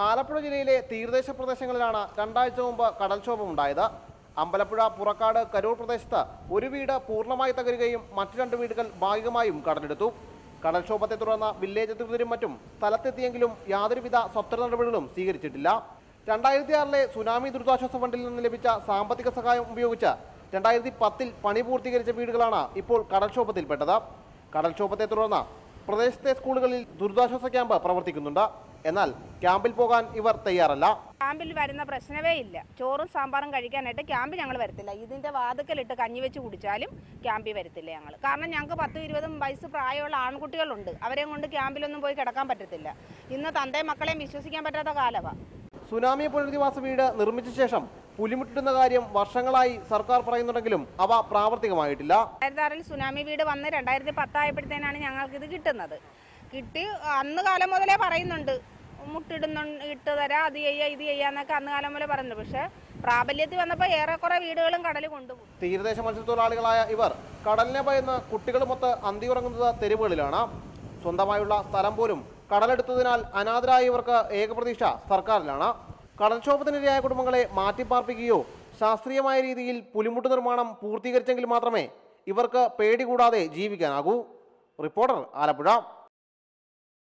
ആലപ്പുഴ ജില്ലയിലെ തീരദേശ പ്രദേശങ്ങളിലാണ് രണ്ടാഴ്ച മുമ്പ് കടൽക്ഷോഭം ഉണ്ടായത്. അമ്പലപ്പുഴ, പുറക്കാട്, കരൂർ പ്രദേശത്ത് ഒരു വീട് പൂർണ്ണമായി തകരുകയും മറ്റു 2 വീടുകൾ ഭാഗികമായും കടലെടുത്തു. കടൽക്ഷോഭത്തെ തുടർന്ന് വില്ലേജ് അധികൃതരും മറ്റും സ്ഥലത്തെത്തിയെങ്കിലും യാതൊരുവിധ സ്വത്തര നടപടികളും സ്വീകരിച്ചിട്ടില്ല. 2006-ലെ സുനാമി ദുരിതാശ്വാസ ഫണ്ടിൽ നിന്ന് ലഭിച്ച സാമ്പത്തിക സഹായം ഉപയോഗിച്ച് 2010-ൽ പണി പൂർത്തീകരിച്ച വീടുകളാണ് ഇപ്പോൾ കടൽക്ഷോഭത്തിൽപ്പെട്ടത്. കടൽക്ഷോഭത്തെ തുടർന്ന് പ്രദേശത്തെ സ്കൂളുകളിൽ ദുരിതാശ്വാസ ക്യാമ്പ് പ്രവർത്തിക്കുന്നുണ്ട്. എന്നാൽ ക്യാമ്പിൽ പോകാൻ ഇവർ തയ്യാറല്ല. ക്യാമ്പിൽ വരുന്ന പ്രശ്നമേ ഇല്ല. ചോറും സാമ്പാറും കഴിക്കാനായിട്ട് ക്യാമ്പിൽ ഞങ്ങൾ വരത്തില്ല. ഇതിന്റെ വാതുക്കലിട്ട് കഞ്ഞി വെച്ച് കുടിച്ചാലും ക്യാമ്പിൽ വരത്തില്ല ഞങ്ങൾ. കാരണം ഞങ്ങൾക്ക് 10-20 വയസ്സ് പ്രായമുള്ള ആൺകുട്ടികളുണ്ട്. അവരെയും കൊണ്ട് ക്യാമ്പിലൊന്നും പോയി കിടക്കാൻ പറ്റത്തില്ല. ഇന്ന് തന്തയും മക്കളെയും വിശ്വസിക്കാൻ പറ്റാത്ത കാലമാണ്. സുനാമി പുനരധിവാസ വീട് നിർമ്മിച്ച ശേഷം പുലിമുട്ടിടുന്ന കാര്യം വർഷങ്ങളായി സർക്കാർ പറയുന്നുണ്ടെങ്കിലും അവ പ്രാവർത്തികമായിട്ടില്ല. 2006-ൽ സുനാമി വീട് വന്ന് 2010 ആയപ്പോഴത്തേനാണ് ഞങ്ങൾക്ക് ഇത് കിട്ടുന്നത്. കിട്ടി അന്ന് കാലം മുതലേ പറയുന്നുണ്ട്, ഇട്ട് തരാം, അത് ചെയ്യാ ഇത് ചെയ്യാന്നൊക്കെ അന്ന് കാലം മുതലേ പറയുന്നുണ്ട്. പക്ഷെ പ്രാബല്യത്തിൽ വന്നപ്പോൾ ഏറെക്കുറെ വീടുകളും കടൽ കൊണ്ടുപോകും. തീരദേശ മത്സ്യത്തൊഴിലാളികളായ ഇവർ കടലിനെ ഭയന്ന് കുട്ടികളുമൊത്ത് അന്തിയുറങ്ങുന്നത് തെരുവുകളിലാണ്. സ്വന്തമായുള്ള സ്ഥലം പോലും കടലെടുത്തതിനാൽ അനാഥരായ ഇവർക്ക് ഏകപ്രതീക്ഷ സർക്കാരിലാണ്. കടൽക്ഷോഭത്തിനിരയായ കുടുംബങ്ങളെ മാറ്റിപ്പാർപ്പിക്കുകയോ ശാസ്ത്രീയമായ രീതിയിൽ പുലിമുട്ട് നിർമ്മാണം പൂർത്തീകരിച്ചെങ്കിൽ മാത്രമേ ഇവർക്ക് പേടി കൂടാതെ ജീവിക്കാനാകൂ. റിപ്പോർട്ടർ, ആലപ്പുഴ.